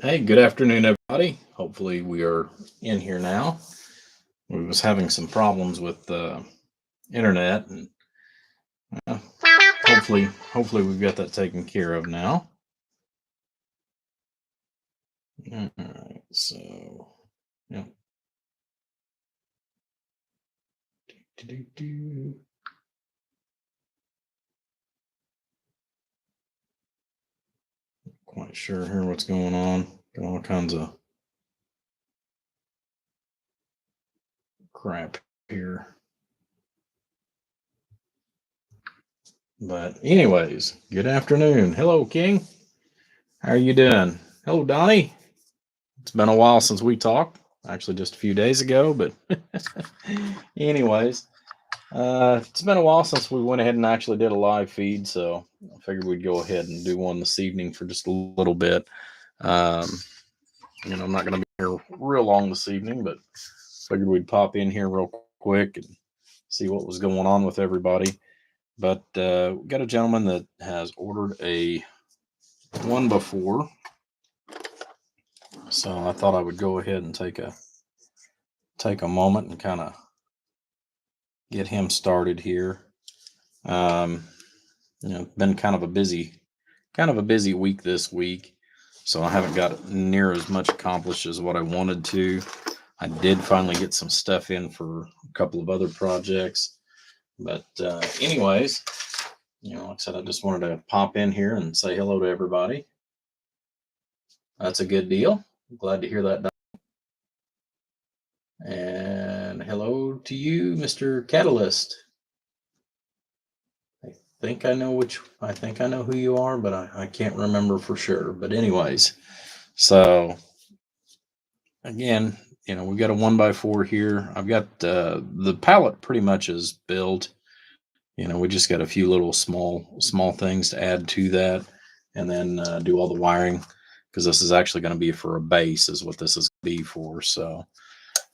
Hey, good afternoon, everybody. Hopefully, we are in here now. We was having some problems with the internet, and uh, hopefully, we've got that taken care of now. All right, so yeah, do. Quite sure here what's going on. Got all kinds of crap here. But anyways, good afternoon. Hello, King. How are you doing? Hello, Donnie. It's been a while since we talked. Actually, just a few days ago, but anyways, it's been a while since we went ahead and actually did a live feed, so I figured we'd go ahead and do one this evening for just a little bit. Um, I'm not going to be here real long this evening, but figured we'd pop in here real quick and see what was going on with everybody. But we got a gentleman that has ordered a one before, so I thought I would go ahead and take a moment and kind of get him started here. Um, been kind of a busy week this week, so I haven't got near as much accomplished as what I wanted to. I did finally get some stuff in for a couple of other projects, but anyways, like I said, I just wanted to pop in here and say hello to everybody. That's a good deal. Glad to hear that. And hello to you, Mr. Catalyst. I think I know who you are, but I can't remember for sure. But anyways, so again, we got a 1x4 here. I've got the pallet pretty much is built. We just got a few little small things to add to that, and then do all the wiring, because this is actually going to be for a base, is what this is going to be for. So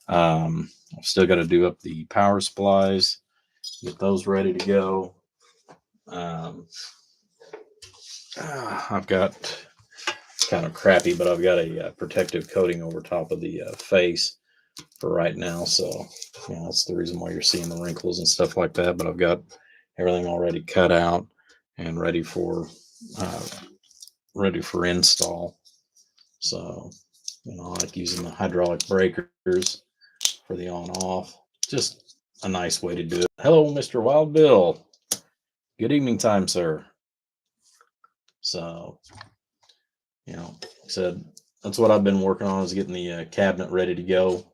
I've still got to do up the power supplies, get those ready to go. I've got kind of crappy, but I've got a protective coating over top of the face for right now. So that's the reason why you're seeing the wrinkles and stuff like that. But I've got everything already cut out and uh, ready for install. So I like using the hydraulic breakers for the on off. Just a nice way to do it. Hello, Mr. Wild Bill. Good evening time, sir. So like I said, that's what I've been working on, is getting the cabinet ready to go.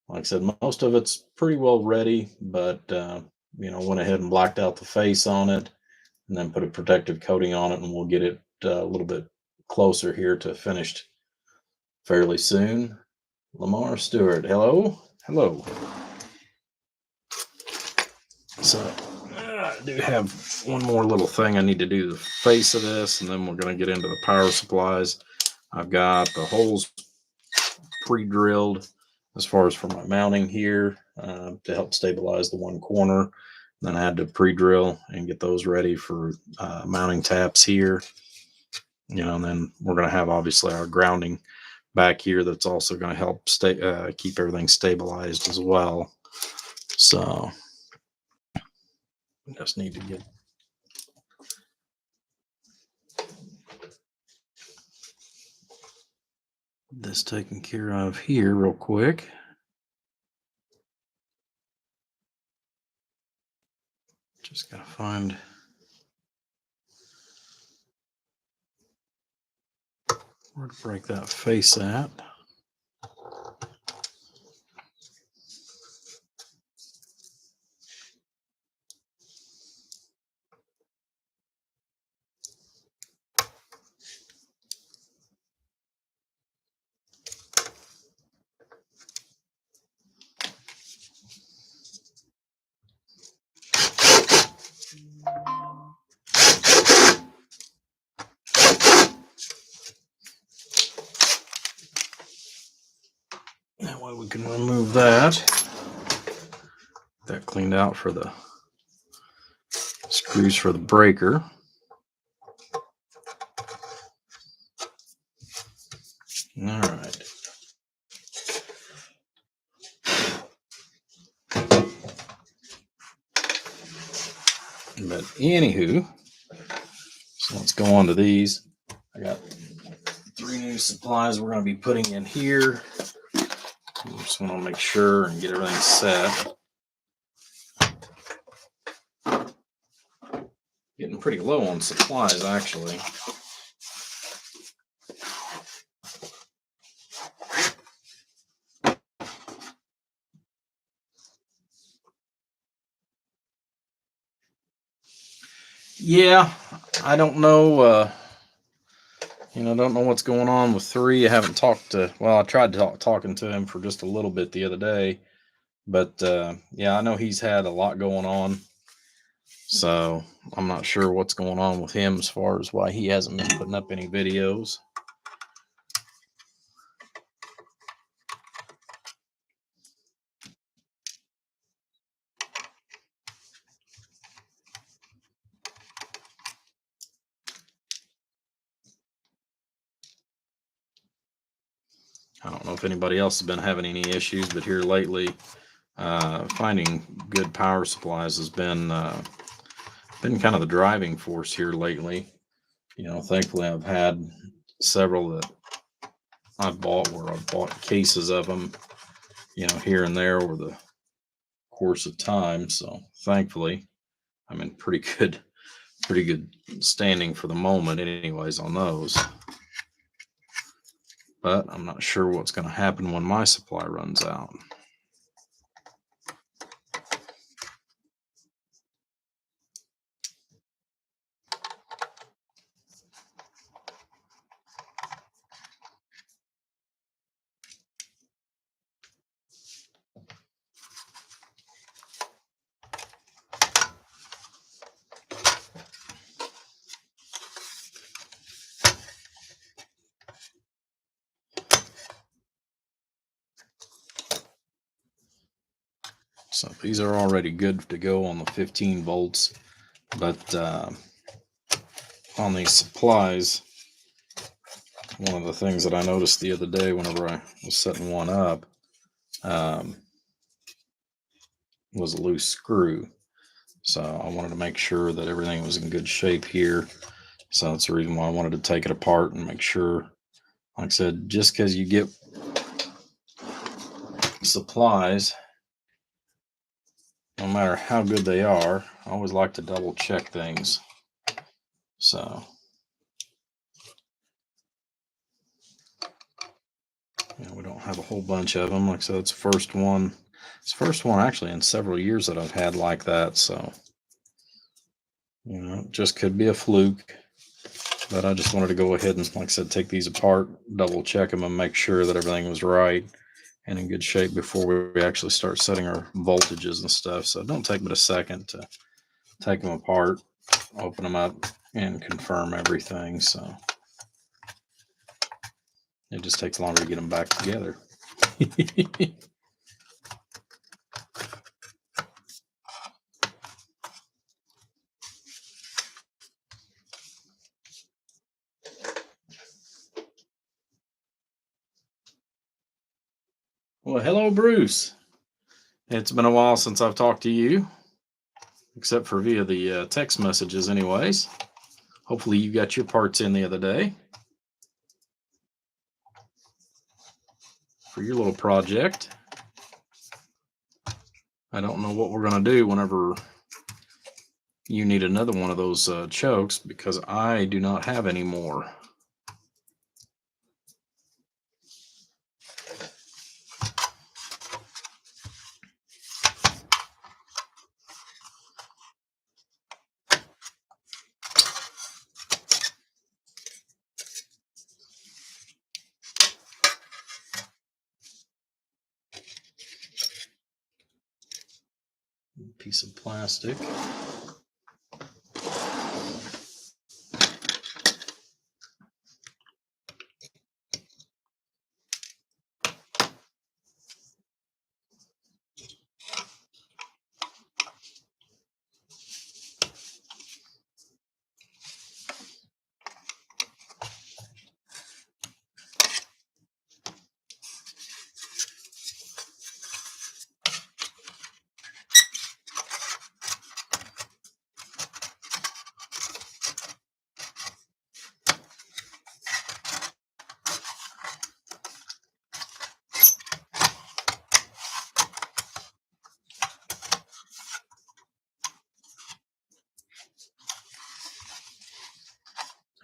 Like I said, most of it's pretty well ready, but went ahead and blacked out the face on it, and then put a protective coating on it, and we'll get it a little bit closer here to finished fairly soon. Lamar Stewart, hello. So I do have one more little thing I need to do the face of this, and then we're going to get into the power supplies. I've got the holes pre-drilled as far as for my mounting here to help stabilize the one corner. Then I had to pre-drill and get those ready for mounting taps here. And then we're going to have obviously our grounding back here that's also going to help keep everything stabilized as well. So just need to get this taken care of here real quick. Just gotta find where to break that face at. That way we can remove that. Get that cleaned out for the screws for the breaker. All right. But anywho, so let's go on to these. I got 3 new supplies we're going to be putting in here. Just want to make sure and get everything set. Getting pretty low on supplies, actually. Yeah, I don't know. Don't know what's going on with 3. I haven't talked to. Well, I tried talking to him for just a little bit the other day, but yeah, I know he's had a lot going on. So I'm not sure what's going on with him as far as why he hasn't been putting up any videos. I don't know if anybody else has been having any issues, but here lately, finding good power supplies has been kind of the driving force here lately. Thankfully I've had several that I've bought where I've bought cases of them, here and there over the course of time. So thankfully I'm in pretty good standing for the moment anyways on those. But I'm not sure what's going to happen when my supply runs out. So these are already good to go on the 15 volts, but on these supplies, one of the things that I noticed the other day whenever I was setting one up was a loose screw. So I wanted to make sure that everything was in good shape here. So that's the reason why I wanted to take it apart and make sure, like I said, just because you get supplies, no matter how good they are, I always like to double check things. So we don't have a whole bunch of them. Like I said, it's the first one. It's the first one actually in several years that I've had like that. So, it just could be a fluke. But I just wanted to go ahead and, like I said, take these apart, double check them, and make sure that everything was right and in good shape before we actually start setting our voltages and stuff. So don't take but a second to take them apart, open them up, and confirm everything. So it just takes longer to get them back together. Well, hello, Bruce. It's been a while since I've talked to you, except for via the text messages anyways. Hopefully you got your parts in the other day for your little project. I don't know what we're going to do whenever you need another one of those chokes, because I do not have any more. Piece of plastic.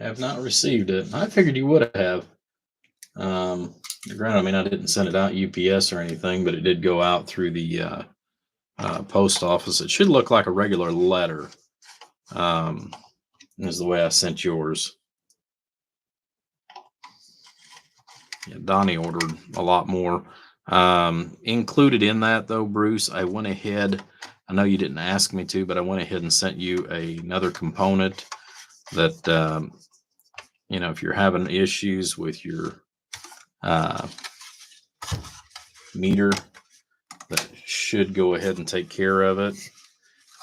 Have not received it. I figured you would have. Um, Granted, I mean, I didn't send it out UPS or anything, but it did go out through the post office. It should look like a regular letter. Is the way I sent yours. Yeah, Donnie ordered a lot more. Included in that, though, Bruce, I went ahead. I know you didn't ask me to, but I went ahead and sent you another component that, if you're having issues with your meter, that should go ahead and take care of it.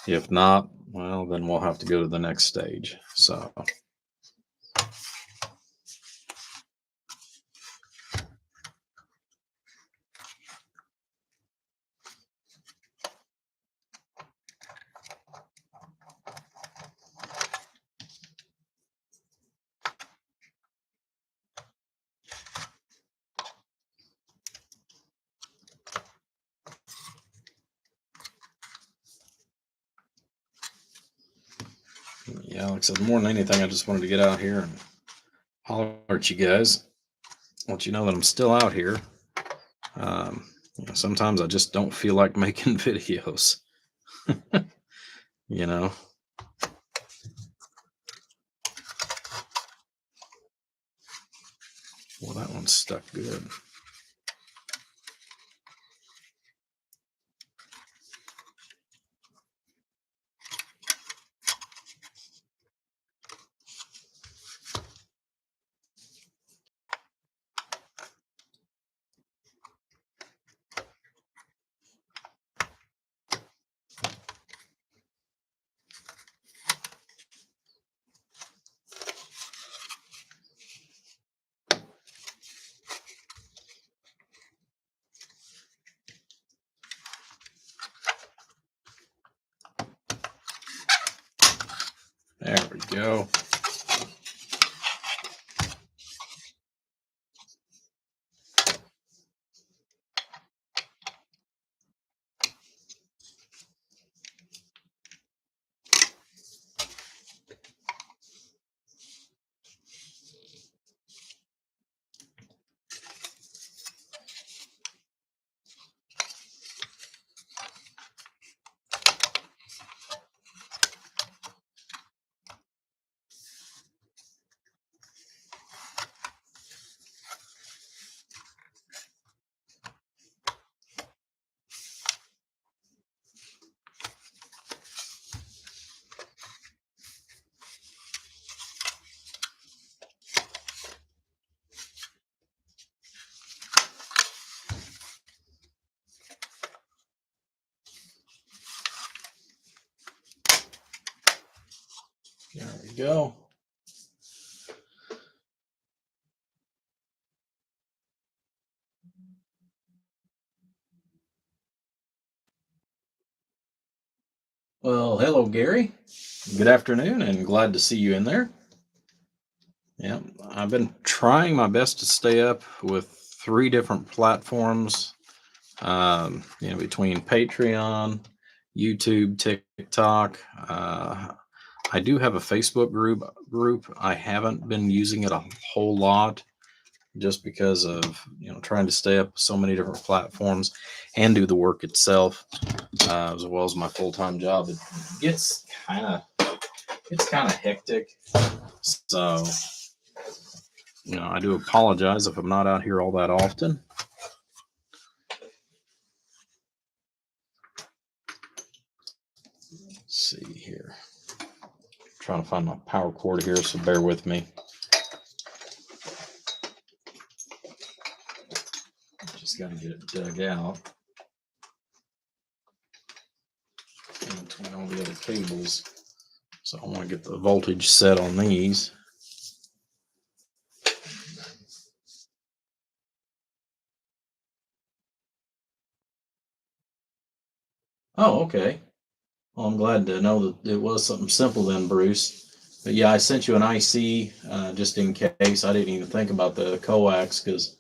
If not, well, then we'll have to go to the next stage. So. Yeah, like I said, more than anything, I just wanted to get out here and holler at you guys, let you know that I'm still out here. Sometimes I just don't feel like making videos. you know. Well, that one's stuck good. There we go. There we go. Well, hello, Gary. Good afternoon, and glad to see you in there. Yeah, I've been trying my best to stay up with 3 different platforms. Between Patreon, YouTube, TikTok. I do have a Facebook group. I haven't been using it a whole lot, just because of trying to stay up with so many different platforms and do the work itself, as well as my full-time job. It gets kind of hectic. So I do apologize if I'm not out here all that often. Let's see here. Trying to find my power cord here, so bear with me. Just got to get it dug out in between all the other cables. So I want to get the voltage set on these. Oh, okay. Well, I'm glad to know that it was something simple then, Bruce. But yeah, I sent you an IC just in case. I didn't even think about the coax because,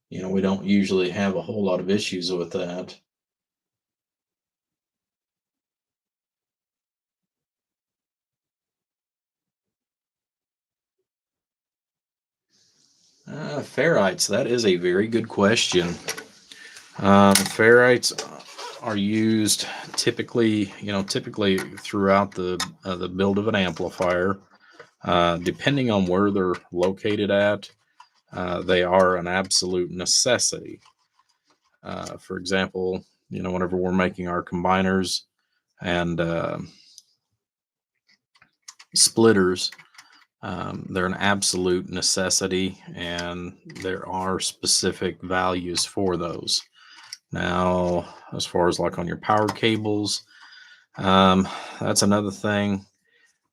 we don't usually have a whole lot of issues with that. Ferrites, that is a very good question. Ferrites are used typically, typically throughout the build of an amplifier. Depending on where they're located at, they are an absolute necessity. For example, whenever we're making our combiners and splitters, they're an absolute necessity, and there are specific values for those. Now, as far as like on your power cables, that's another thing.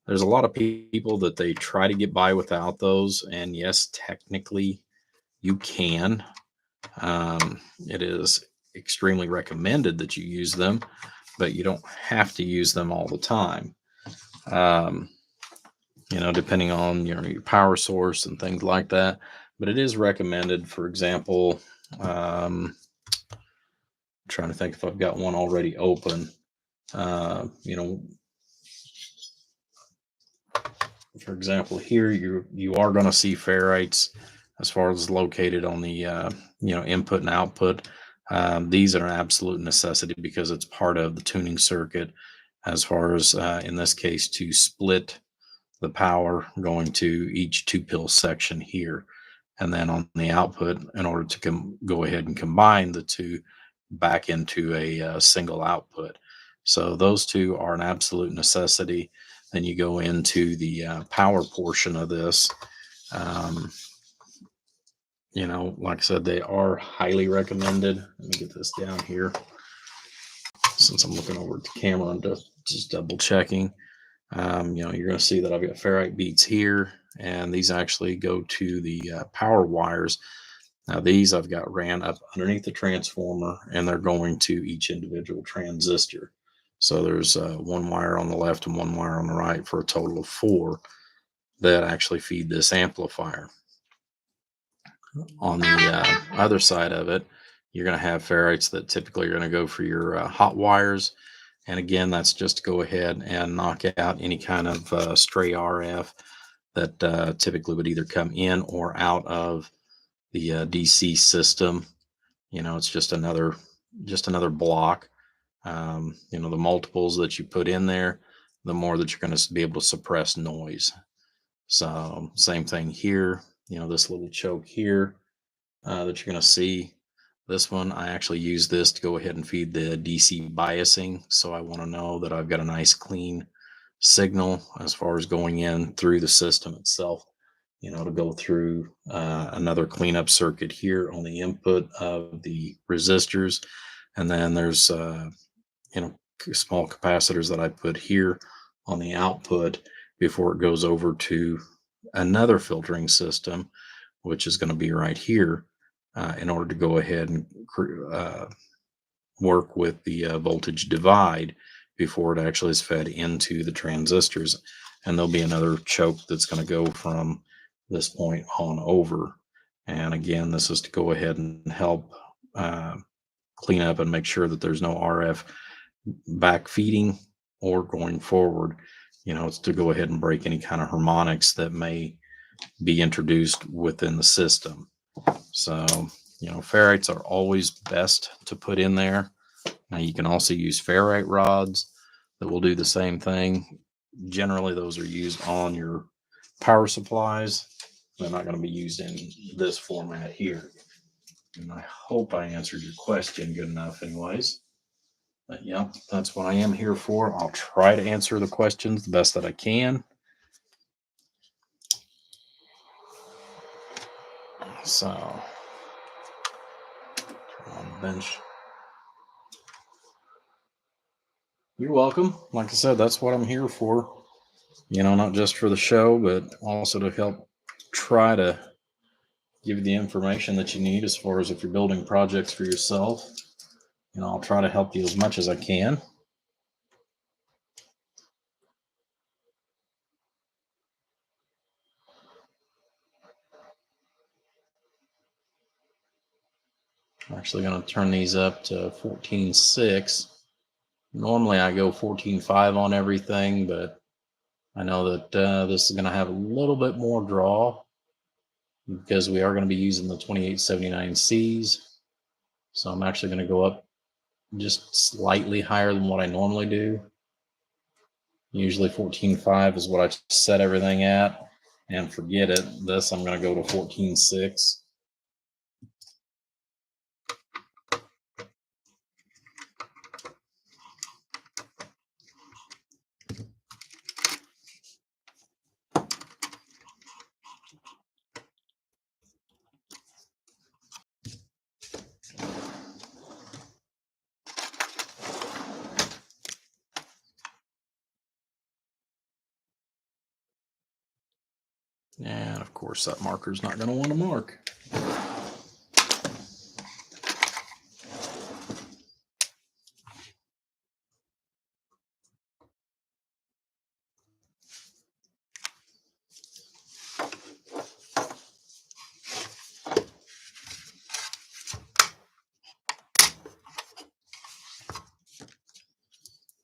There's a lot of people that they try to get by without those, and yes, technically you can. It is extremely recommended that you use them, but you don't have to use them all the time. Depending on your power source and things like that. But it is recommended. For example, I'm trying to think if I've got one already open. For example, here you are going to see ferrites as far as located on the input and output. These are an absolute necessity because it's part of the tuning circuit, as far as in this case to split the power going to each 2-pill section here, and then on the output, in order to go ahead and combine the two back into a single output. So those two are an absolute necessity. Then you go into the power portion of this. Like I said, they are highly recommended. Let me get this down here, since I'm looking over at the camera and just double checking. You're going to see that I've got ferrite beads here, and these actually go to the power wires. Now these I've got ran up underneath the transformer, and they're going to each individual transistor. So there's one wire on the left and one wire on the right for a total of 4 that actually feed this amplifier. On the other side of it, you're going to have ferrites that typically are going to go for your hot wires. And again, that's just to go ahead and knock out any kind of stray RF that typically would either come in or out of the DC system. It's just another block. The multiples that you put in there, the more that you're going to be able to suppress noise. So same thing here. This little choke here that you're going to see. This one, I actually use this to go ahead and feed the DC biasing. So I want to know that I've got a nice clean signal as far as going in through the system itself, to go through another cleanup circuit here on the input of the resistors. And then there's, small capacitors that I put here on the output before it goes over to another filtering system, which is going to be right here. In order to go ahead and work with the voltage divide before it actually is fed into the transistors. And there'll be another choke that's going to go from this point on over. And again, this is to go ahead and help clean up and make sure that there's no RF back feeding or going forward. It's to go ahead and break any kind of harmonics that may be introduced within the system. So, ferrites are always best to put in there. Now you can also use ferrite rods that will do the same thing. Generally, those are used on your power supplies. They're not going to be used in this format here. And I hope I answered your question good enough anyways. But yeah, that's what I am here for. I'll try to answer the questions the best that I can. So, turn on the bench. You're welcome. Like I said, that's what I'm here for. Not just for the show, but also to help try to give you the information that you need as far as if you're building projects for yourself. I'll try to help you as much as I can. I'm actually going to turn these up to 14.6. Normally I go 14.5 on everything, but I know that this is going to have a little bit more draw because we are going to be using the 2879Cs. So I'm actually going to go up just slightly higher than what I normally do. Usually 14.5 is what I set everything at. And forget it, this I'm going to go to 14.6. And of course that marker's not going to want to mark.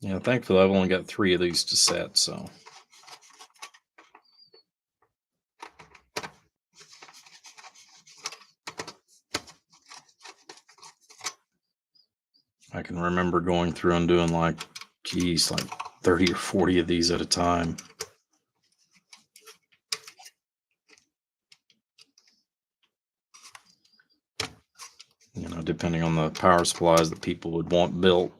Yeah, thankfully I've only got 3 of these to set, so. I can remember going through and doing like 30 or 40 of these at a time. You know, depending on the power supplies that people would want built.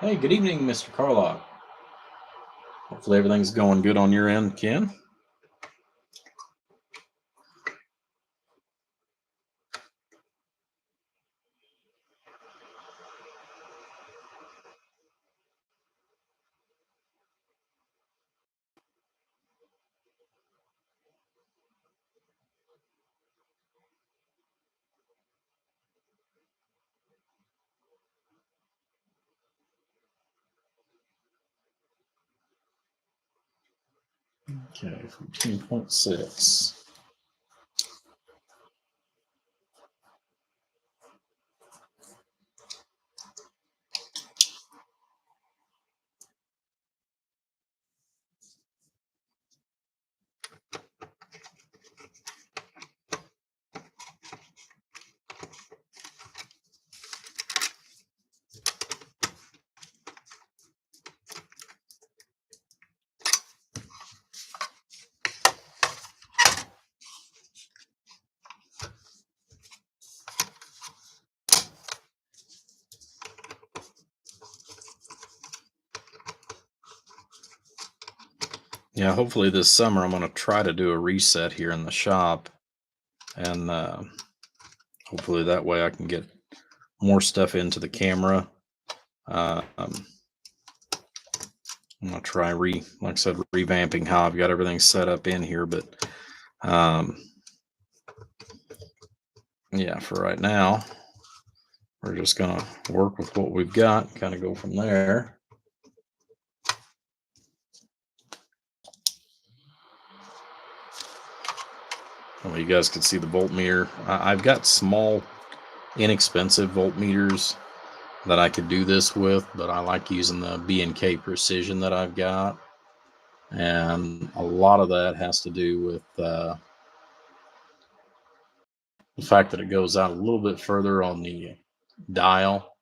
Hey, good evening, Mr. Carlock. Hopefully everything's going good on your end, Ken. Okay, 14.6. Yeah, hopefully this summer I'm going to try to do a reset here in the shop, and hopefully that way I can get more stuff into the camera. I'm going to try like I said, revamping how I've got everything set up in here, but yeah, for right now, we're just going to work with what we've got, kind of go from there. Well, you guys can see the voltmeter. I've got small, inexpensive voltmeters that I could do this with, but I like using the B&K Precision that I've got. And a lot of that has to do with the fact that it goes out a little bit further on the dial,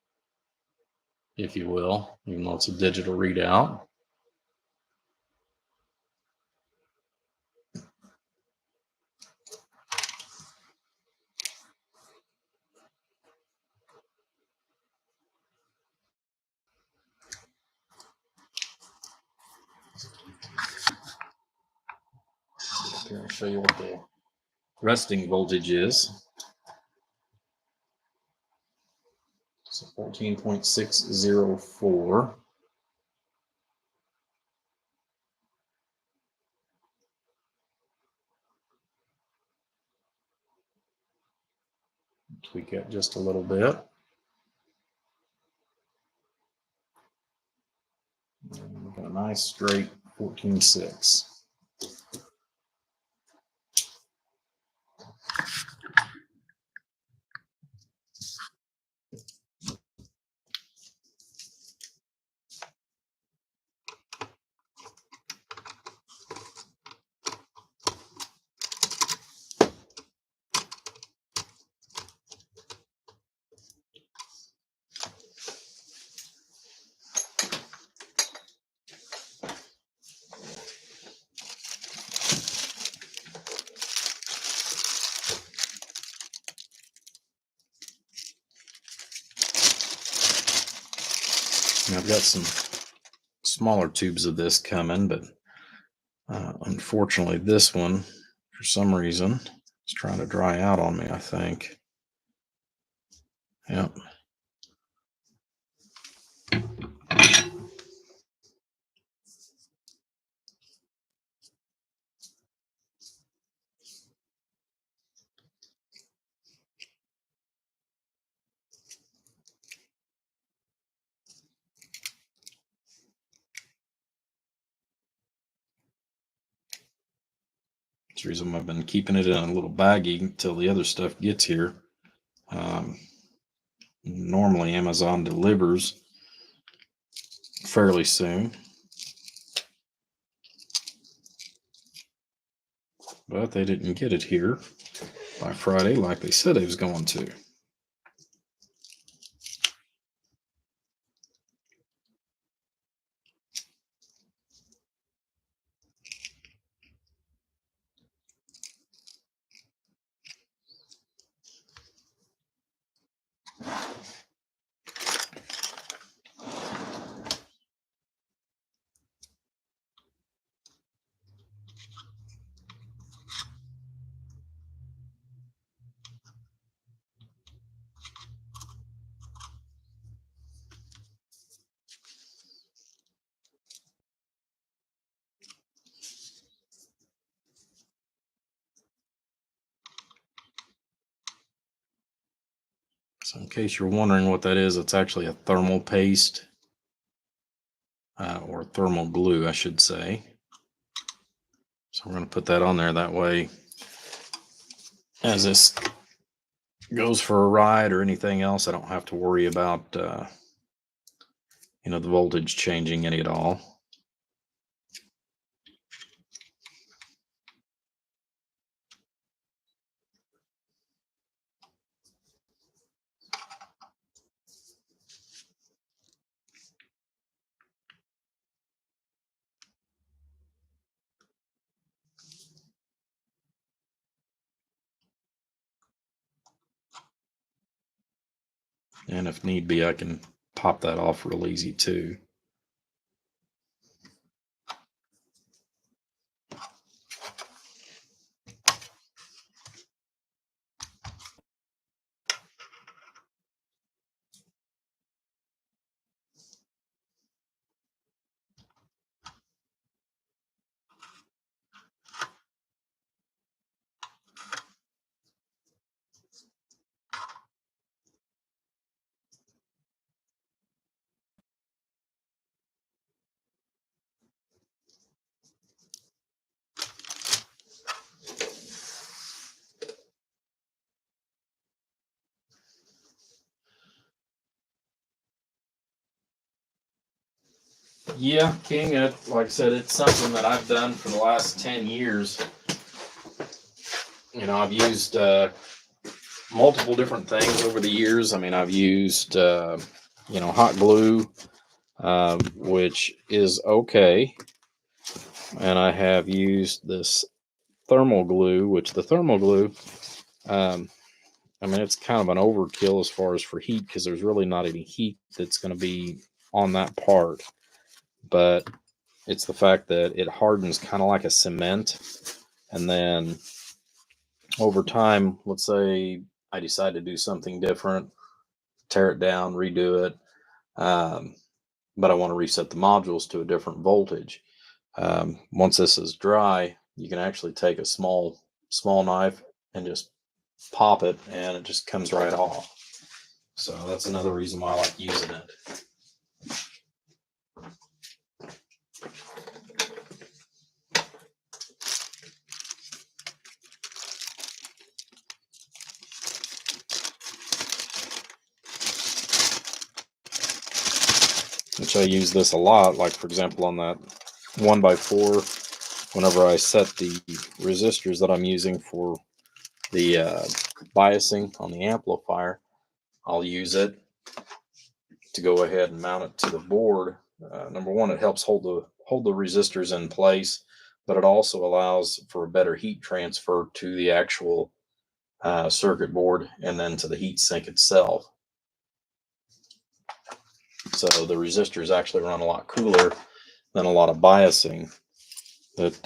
if you will, even though it's a digital readout. Here, I'll show you what the resting voltage is. So 14.604. Tweak it just a little bit. And we've got a nice straight 14.6. And I've got some smaller tubes of this coming, but unfortunately this one, for some reason, is trying to dry out on me, I think. Yep. That's the reason I've been keeping it in a little baggie until the other stuff gets here. Normally Amazon delivers fairly soon, but they didn't get it here by Friday like they said they was going to. So in case you're wondering what that is, it's actually a thermal paste, or thermal glue, I should say. So we're going to put that on there. That way, as this goes for a ride or anything else, I don't have to worry about, the voltage changing any at all. And if need be, I can pop that off real easy too. Yeah, King, like I said, it's something that I've done for the last 10 years. I've used multiple different things over the years. I mean, I've used, hot glue, which is okay. And I have used this thermal glue, which the thermal glue, it's kind of an overkill as far as for heat because there's really not any heat that's going to be on that part. But it's the fact that it hardens kind of like a cement. And then over time, let's say I decide to do something different, tear it down, redo it. But I want to reset the modules to a different voltage. Once this is dry, you can actually take a small knife and just pop it, and it just comes right off. So that's another reason why I like using it. Which I use this a lot, like for example on that 1x4, whenever I set the resistors that I'm using for the biasing on the amplifier, I'll use it to go ahead and mount it to the board. Number one, it helps hold the resistors in place, but it also allows for a better heat transfer to the actual circuit board and then to the heat sink itself. So the resistors actually run a lot cooler than a lot of biasing that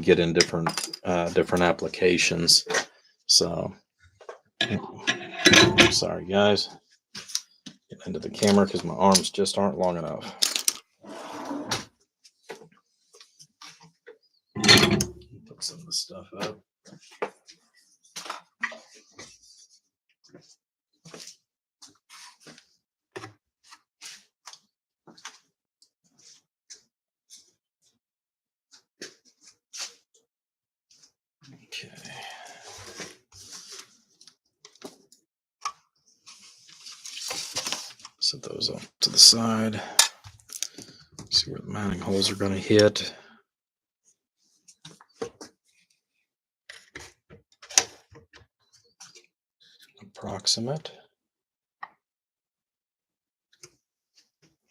get in different applications. So sorry guys, get into the camera because my arms just aren't long enough. Put some of the stuff up. Okay. Set those up to the side. See where the mounting holes are going to hit. Approximate.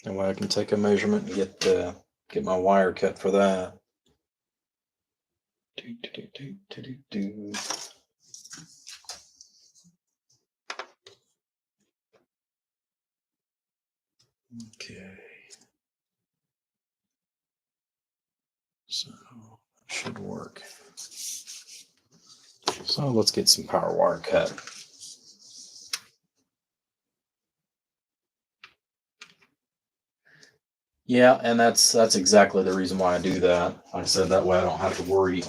That way I can take a measurement and get my wire cut for that. Okay. So should work. So let's get some power wire cut. Yeah, and that's exactly the reason why I do that. Like I said, that way I don't have to worry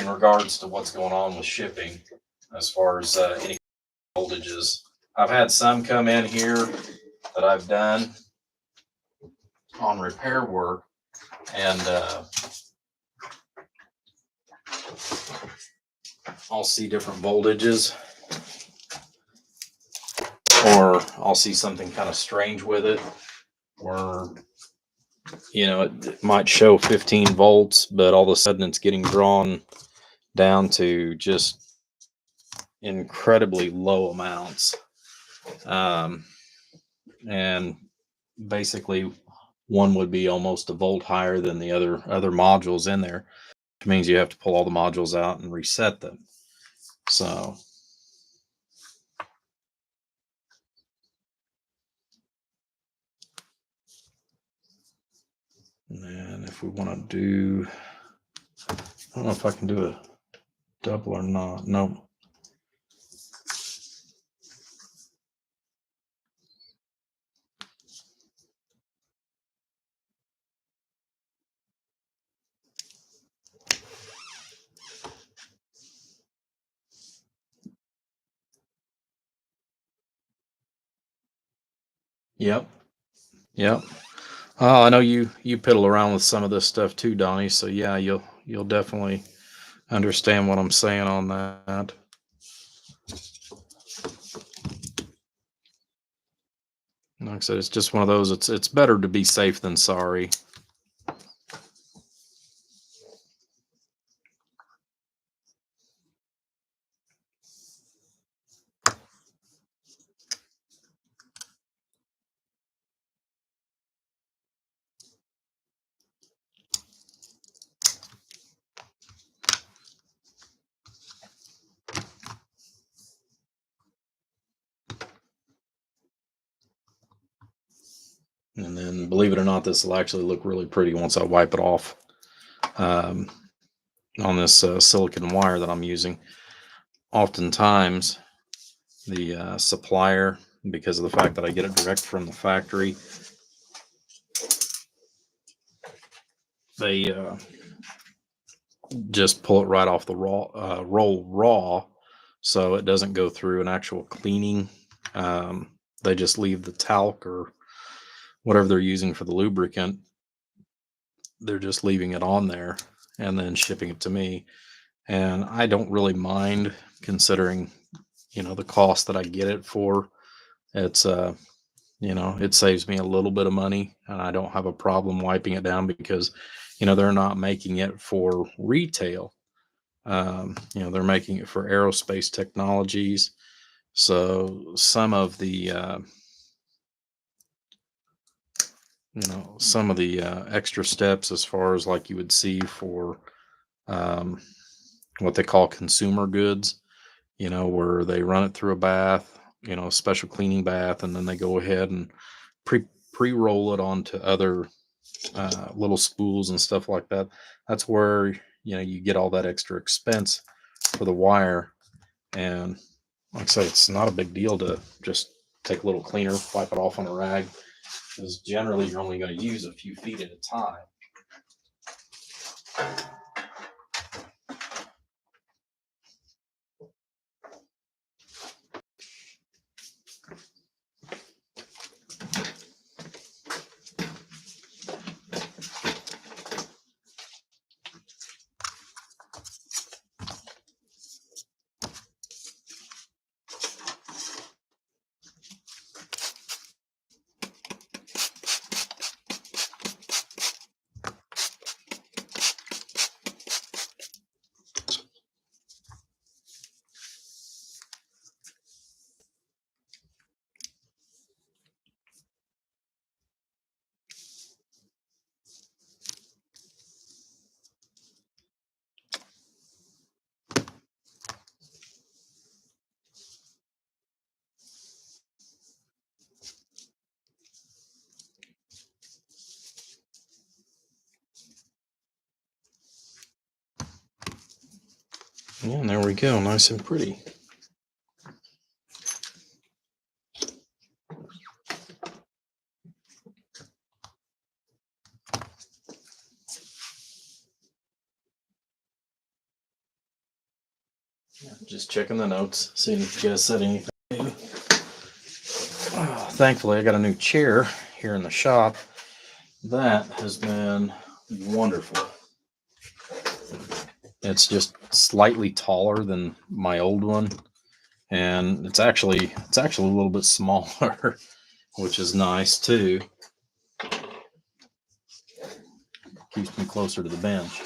in regards to what's going on with shipping as far as any voltages. I've had some come in here that I've done on repair work, and I'll see different voltages, or I'll see something kind of strange with it, or it might show 15 volts, but all of a sudden it's getting drawn down to just incredibly low amounts. And basically one would be almost a volt higher than the other modules in there, which means you have to pull all the modules out and reset them. So and if we want to do, I don't know if I can do a double or not. Nope. Yep. Oh, I know you piddle around with some of this stuff too, Donnie. So yeah, you'll definitely understand what I'm saying on that. Like I said, it's just one of those. It's better to be safe than sorry. And then, believe it or not, this will actually look really pretty once I wipe it off on this silicon wire that I'm using. Oftentimes, the supplier, because of the fact that I get it direct from the factory, they just pull it right off the roll raw, so it doesn't go through an actual cleaning. They just leave the talc or whatever they're using for the lubricant. They're just leaving it on there and then shipping it to me. And I don't really mind, considering, the cost that I get it for. It's, it saves me a little bit of money, and I don't have a problem wiping it down because, they're not making it for retail. They're making it for aerospace technologies. So some of the, extra steps, as far as like you would see for what they call consumer goods, where they run it through a bath, special cleaning bath, and then they go ahead and pre-roll it onto other little spools and stuff like that. That's where you get all that extra expense for the wire. And like I say, it's not a big deal to just take a little cleaner, wipe it off on a rag, because generally you're only going to use a few feet at a time. Yeah, and there we go, nice and pretty. Just checking the notes, seeing if you guys said anything. Thankfully, I got a new chair here in the shop. That has been wonderful. It's just slightly taller than my old one, and it's actually a little bit smaller, which is nice too. Keeps me closer to the bench.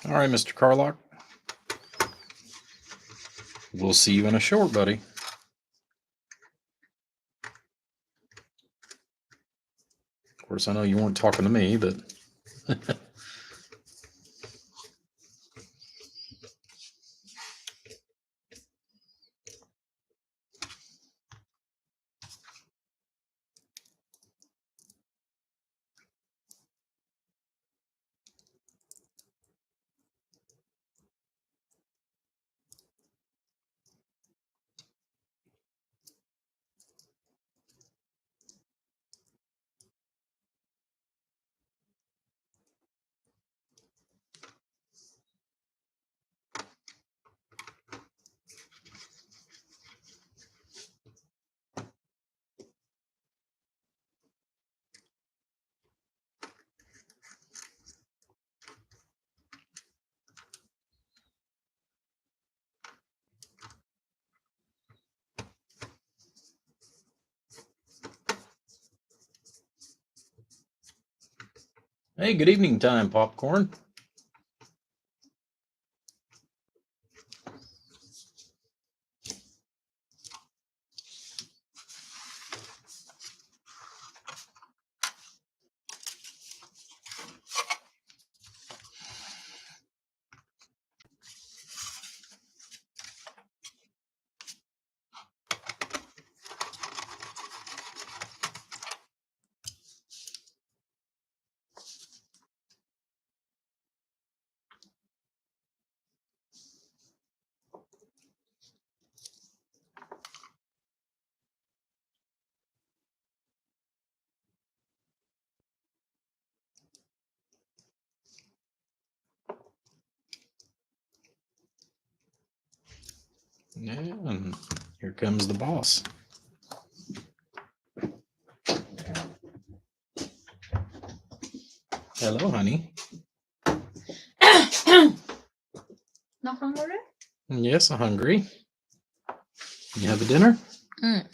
All right, Mr. Carlock. We'll see you in a short, buddy. Of course, I know you weren't talking to me, but hey, good evening time, Popcorn. Yeah, and here comes the boss. Hello, honey. Not hungry? Yes, I'm hungry. You have a dinner? Mm.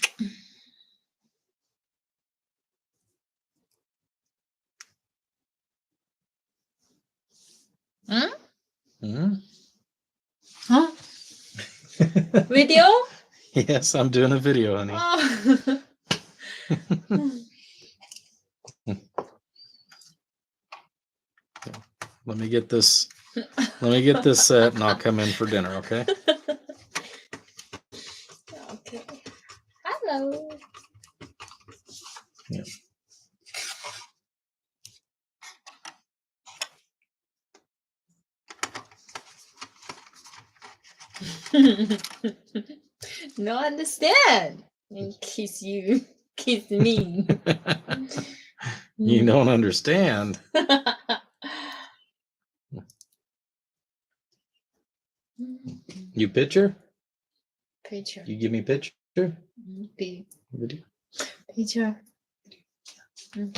Mm? Mm? Huh? Video? Yes, I'm doing a video, honey. Oh. Let me get this. Let me get this set, and I'll come in for dinner. Okay. Okay. Hello. Yeah. No understand. And kiss you. Kiss me. You don't understand. You picture? Picture. You give me picture? Big Video? picture. You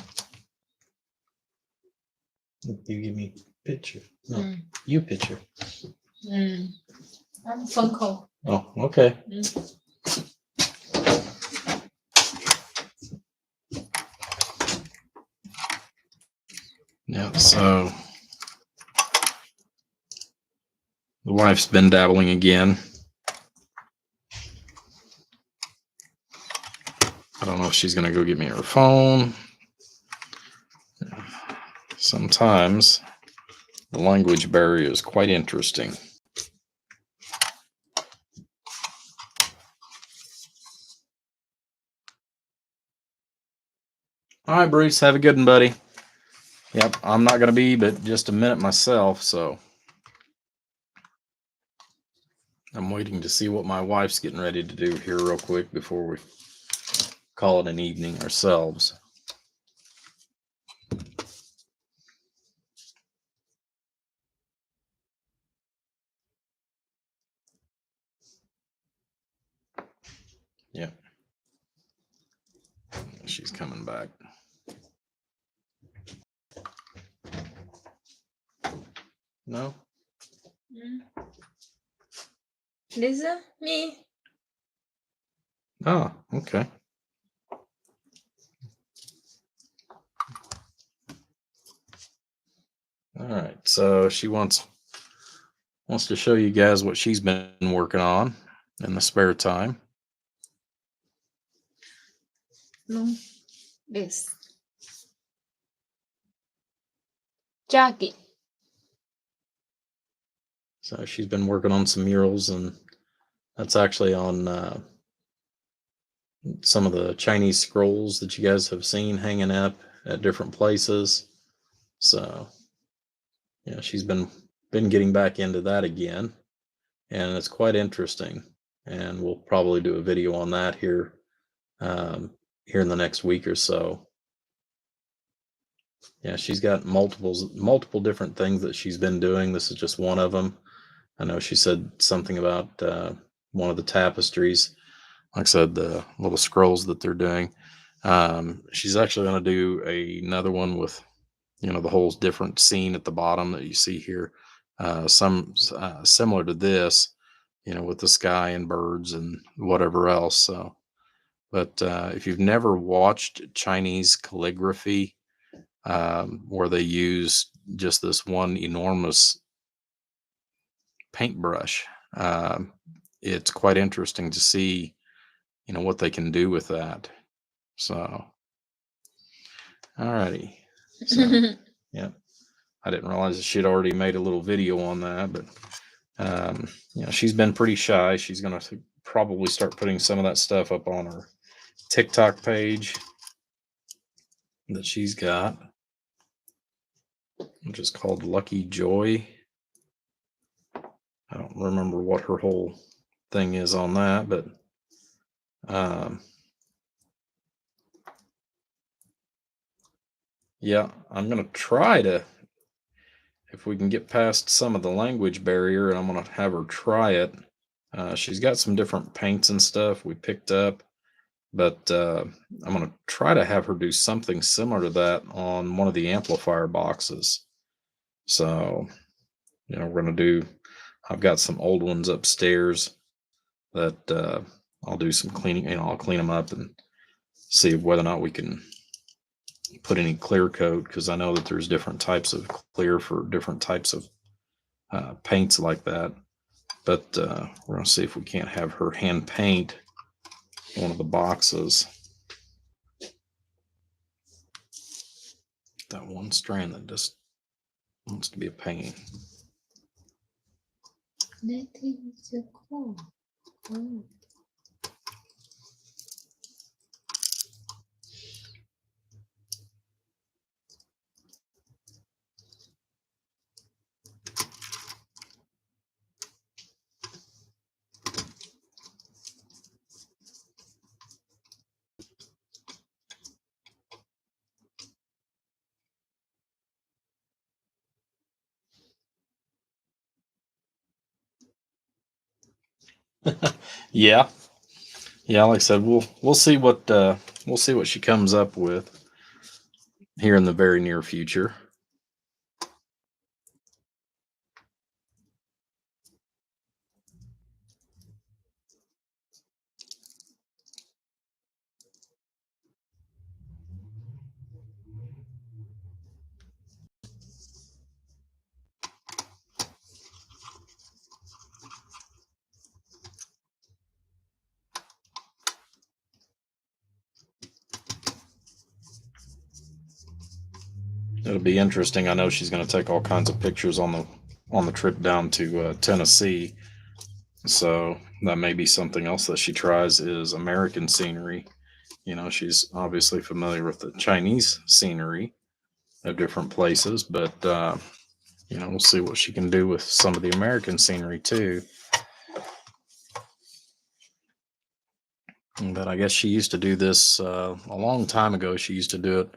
give me picture. No, Mm. you picture. I'm phone call. Oh, okay. Yeah, so the wife's been dabbling again. I don't know if she's going to go get me her phone. Sometimes the language barrier is quite interesting. All right, Bruce, have a good one, buddy. Yep, I'm not going to be but just a minute myself, so I'm waiting to see what my wife's getting ready to do here real quick before we call it an evening ourselves. Yep. She's coming back. No? Lisa, me. Oh, okay. All right, so she wants to show you guys what she's been working on in the spare time. No. This. Jackie. So she's been working on some murals, and that's actually on some of the Chinese scrolls that you guys have seen hanging up at different places. So yeah, she's been getting back into that again, and it's quite interesting. And we'll probably do a video on that here here in the next week or so. Yeah, she's got multiple different things that she's been doing. This is just one of them. I know she said something about one of the tapestries. Like I said, the little scrolls that they're doing. She's actually going to do another one with, the whole different scene at the bottom that you see here. Some similar to this, with the sky and birds and whatever else. So, but if you've never watched Chinese calligraphy, where they use just this one enormous paintbrush, it's quite interesting to see, what they can do with that. So, alrighty. So, yeah, I didn't realize that she'd already made a little video on that, but she's been pretty shy. She's gonna probably start putting some of that stuff up on her TikTok page that she's got, which is called Lucky Joy. I don't remember what her whole thing is on that, but yeah, I'm gonna try to, if we can get past some of the language barrier, and I'm gonna have her try it. She's got some different paints and stuff we picked up, but I'm going to try to have her do something similar to that on one of the amplifier boxes. So, we're going to do, I've got some old ones upstairs that I'll do some cleaning. I'll clean them up and see whether or not we can put any clear coat, because I know that there's different types of clear for different types of paints like that. But we're going to see if we can't have her hand paint one of the boxes. That one strand that just wants to be a pain. Yeah, like I said, we'll see what she comes up with here in the very near future. It'll be interesting. I know she's going to take all kinds of pictures on the trip down to Tennessee. So that may be something else that she tries, is American scenery. She's obviously familiar with the Chinese scenery of different places, but we'll see what she can do with some of the American scenery too. But I guess she used to do this a long time ago. She used to do it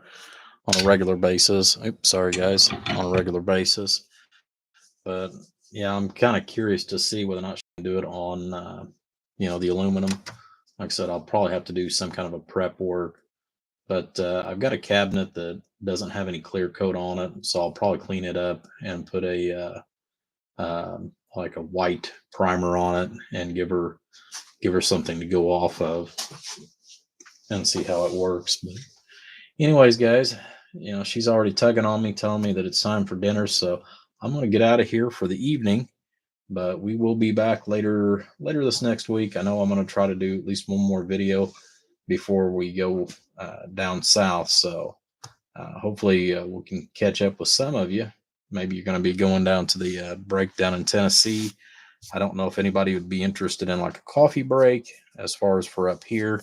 on a regular basis. Oops, sorry guys, on a regular basis. But yeah, I'm kind of curious to see whether or not she can do it on, the aluminum. Like I said, I'll probably have to do some kind of a prep work. But I've got a cabinet that doesn't have any clear coat on it, so I'll probably clean it up and put like a white primer on it and give her something to go off of and see how it works. But anyways, guys, she's already tugging on me, telling me that it's time for dinner, so I'm going to get out of here for the evening. But we will be back later this next week. I know I'm going to try to do at least one more video before we go down south. So hopefully we can catch up with some of you. Maybe you're going to be going down to the breakdown in Tennessee. I don't know if anybody would be interested in like a coffee break as far as for up here.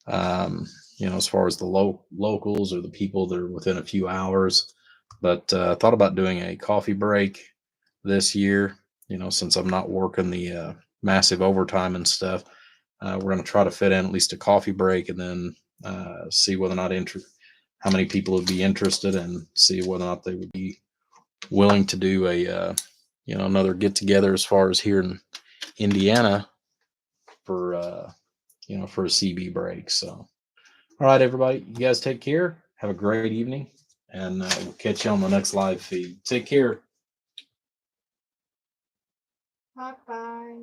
As far as the locals or the people that are within a few hours. But I thought about doing a coffee break this year, since I'm not working the massive overtime and stuff. We're going to try to fit in at least a coffee break, and then see whether or not how many people would be interested, and see whether or not they would be willing to do a another get together as far as here in Indiana for for a CB break. So all right, everybody, you guys take care, have a great evening, and we'll catch you on the next live feed. Take care. Bye bye.